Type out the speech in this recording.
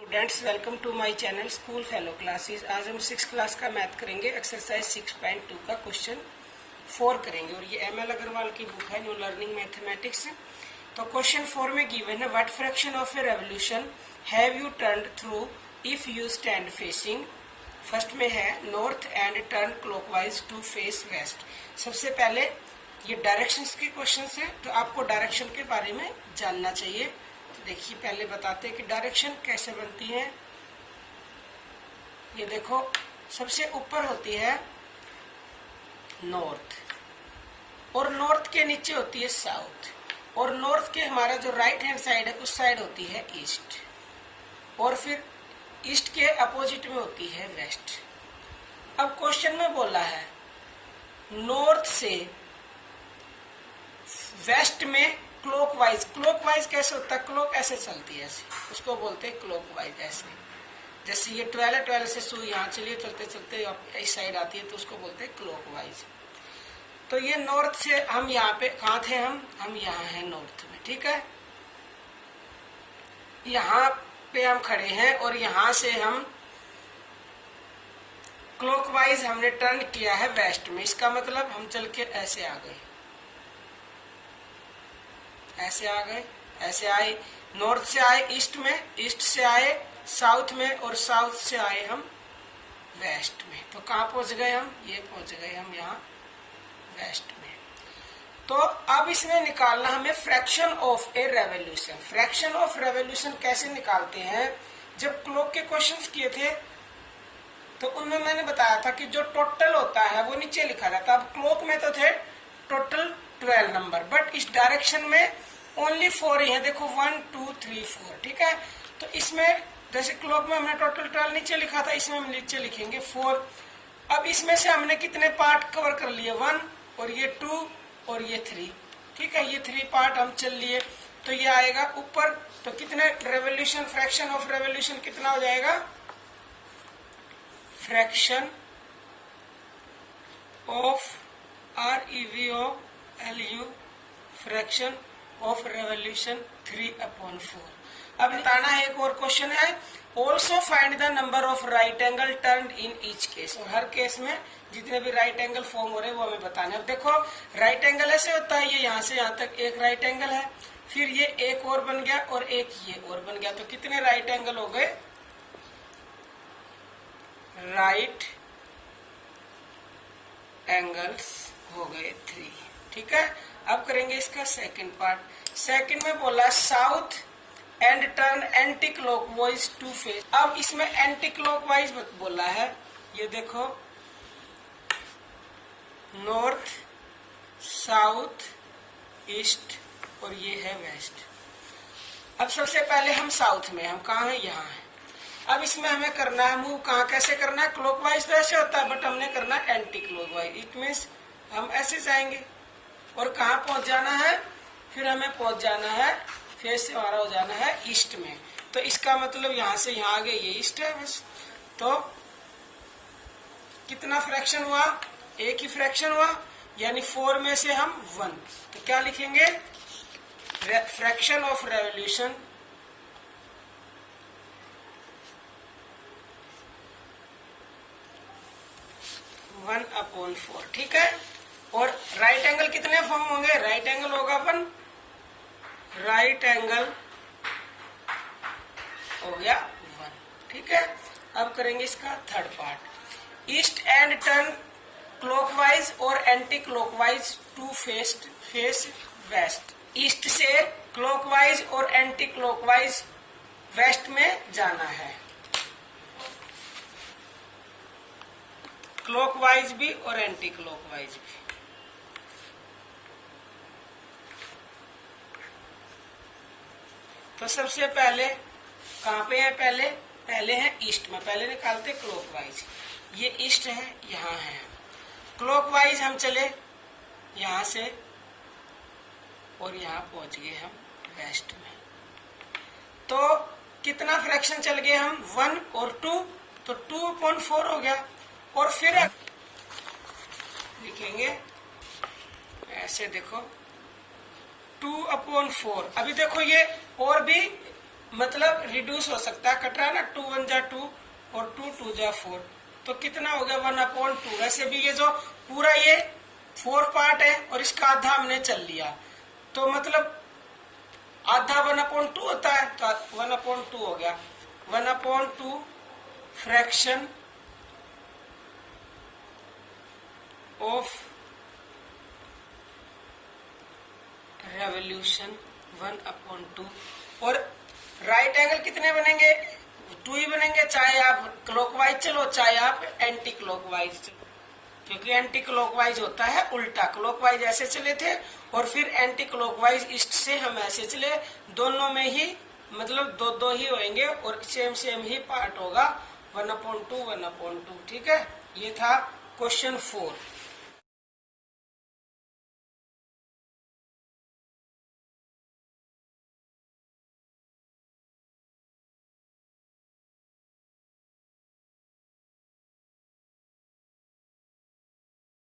Students, welcome to my channel school fellow classes. आज हम 6th class का math करेंगे। एक्सरसाइज 6.2 का क्वेश्चन 4 करेंगे और ये एम एल अग्रवाल की बुक है न्यू लर्निंग मैथमेटिक्स। तो क्वेश्चन 4 में गिवन है what fraction of a revolution have you turned through if you stand facing. First में है north and turn clockwise to face west. सबसे पहले ये डायरेक्शंस के क्वेश्चंस हैं, तो आपको डायरेक्शन के बारे में जानना चाहिए। देखिए, पहले बताते हैं कि डायरेक्शन कैसे बनती है। ये देखो, सबसे ऊपर होती है नॉर्थ और नॉर्थ के नीचे होती है साउथ, और नॉर्थ के हमारा जो राइट हैंड साइड है उस साइड होती है ईस्ट, और फिर ईस्ट के अपोजिट में होती है वेस्ट। अब क्वेश्चन में बोला है नॉर्थ से वेस्ट में क्लॉकवाइज। क्लॉकवाइज कैसे होता है? क्लॉक ऐसे चलती है, ऐसे, उसको बोलते हैं क्लॉकवाइज। ऐसे जैसे ये 12 से सुई यहाँ चलिए चलते चलते इस साइड आती है तो उसको बोलते हैं क्लॉकवाइज। तो ये नॉर्थ से हम यहाँ पे कहाँ थे? हम यहाँ हैं नॉर्थ में, ठीक है। यहाँ पे हम खड़े हैं और यहाँ से हम क्लॉकवाइज हमने टर्न किया है वेस्ट में। इसका मतलब हम चल के ऐसे आ गए, ऐसे आ गए, ऐसे आए, नॉर्थ से आए ईस्ट में, ईस्ट से आए साउथ में, और साउथ से आए हम वेस्ट में। तो कहाँ पहुंच गए हम? ये पहुंच गए हम यहाँ वेस्ट में। तो अब इसमें निकालना हमें fraction of a revolution. Fraction of revolution कैसे निकालते हैं? जब क्लॉक के क्वेश्चंस किए थे तो उनमें मैंने बताया था कि जो टोटल होता है वो नीचे लिखा जाता है। अब क्लॉक में तो थे टोटल 12 नंबर, बट इस डायरेक्शन में ओनली 4 ही है। देखो 1 2 3 4, ठीक है। तो इसमें जैसे क्लॉक में हमने टोटल 12 नीचे लिखा था, इसमें हम नीचे लिखेंगे 4। अब इसमें से हमने कितने पार्ट कवर कर लिए? 1 और ये 2 और ये 3, ठीक है। ये 3 पार्ट हम चल लिए, तो ये आएगा ऊपर। तो कितने रेवोल्यूशन, फ्रैक्शन ऑफ रेवोल्यूशन कितना हो जाएगा? Fraction of REVOLU fraction of revolution 3/4। अब बताना है, एक और क्वेश्चन है, also find the number of right angle turn in each case. और हर केस में जितने भी राइट एंगल फॉर्म हो रहे हैं वो हमें बताना है। अब देखो, राइट एंगल ऐसे होता है, ये यहाँ से यहाँ तक एक राइट एंगल है, फिर ये एक और बन गया और एक ये और बन गया। तो कितने राइट एंगल हो गए? राइट एंगल्स हो गए 3, ठीक है। अब करेंगे इसका सेकंड पार्ट। सेकंड में बोला south and turn anti clockwise to face. अब इसमें एंटी क्लॉकवाइज बोला है, ये देखो नॉर्थ, साउथ, ईस्ट और ये है वेस्ट। अब सबसे पहले हम साउथ में, हम कहाँ हैं? यहाँ हैं। अब इसमें हमें करना है मूव। कहाँ कैसे करना है? क्लॉकवाइज तो ऐसे होता है, बट हमने करना है एंटी क्लॉकवाइज। इट मीन्स हम ऐसे जाएंगे और कहाँ पहुंच जाना है? फिर हमें पहुंच जाना है, फेस से हमारा हो जाना है ईस्ट में। तो इसका मतलब यहाँ से यहाँ आगे ये ईस्ट है बस। तो कितना फ्रैक्शन हुआ? एक ही फ्रैक्शन हुआ, यानी 4 में से हम 1। तो क्या लिखेंगे? फ्रैक्शन ऑफ रेवोल्यूशन 1/4, ठीक है। और राइट एंगल कितने फॉर्म होंगे? राइट एंगल होगा 1, राइट एंगल हो गया 1, ठीक है। अब करेंगे इसका third part. East and turn clockwise और anti clockwise to face west. East से क्लॉकवाइज और एंटी क्लॉकवाइज वेस्ट में जाना है, क्लॉकवाइज भी और एंटी क्लॉकवाइज भी। तो सबसे पहले कहाँ पे है? पहले है ईस्ट में। पहले निकालते क्लॉकवाइज। ये ईस्ट है, यहाँ है। क्लॉकवाइज हम चले यहाँ से और यहाँ पहुंच गए हम वेस्ट में। तो कितना फ्रैक्शन चल गए हम? 1 और 2, तो 2/4 हो गया। और फिर लिखेंगे ऐसे, देखो 2/4। अभी देखो ये और भी मतलब रिड्यूस हो सकता है, कट रहा है ना, 2 1 जा 2 और 2 2 जा 4, तो कितना हो गया 1/2। वैसे भी ये जो पूरा ये 4 पार्ट है और इसका आधा हमने चल लिया, तो मतलब आधा 1/2 होता है, तो 1/2 हो गया। 1/2 फ्रैक्शन ऑफ रेवोल्यूशन 1/2। और राइट एंगल कितने बनेंगे, 2 ही बनेंगे, चाहे आप क्लॉकवाइज चलो चाहे आप एंटी क्लॉकवाइज चलो, क्योंकि एंटी क्लॉकवाइज होता है उल्टा, क्लॉकवाइज ऐसे चले थे और फिर एंटी क्लॉकवाइज ईस्ट से हम ऐसे चले, दोनों में ही मतलब दो दो ही होंगे और सेम सेम ही पार्ट होगा, 1/2 1/2। ठीक है, ये था क्वेश्चन 4।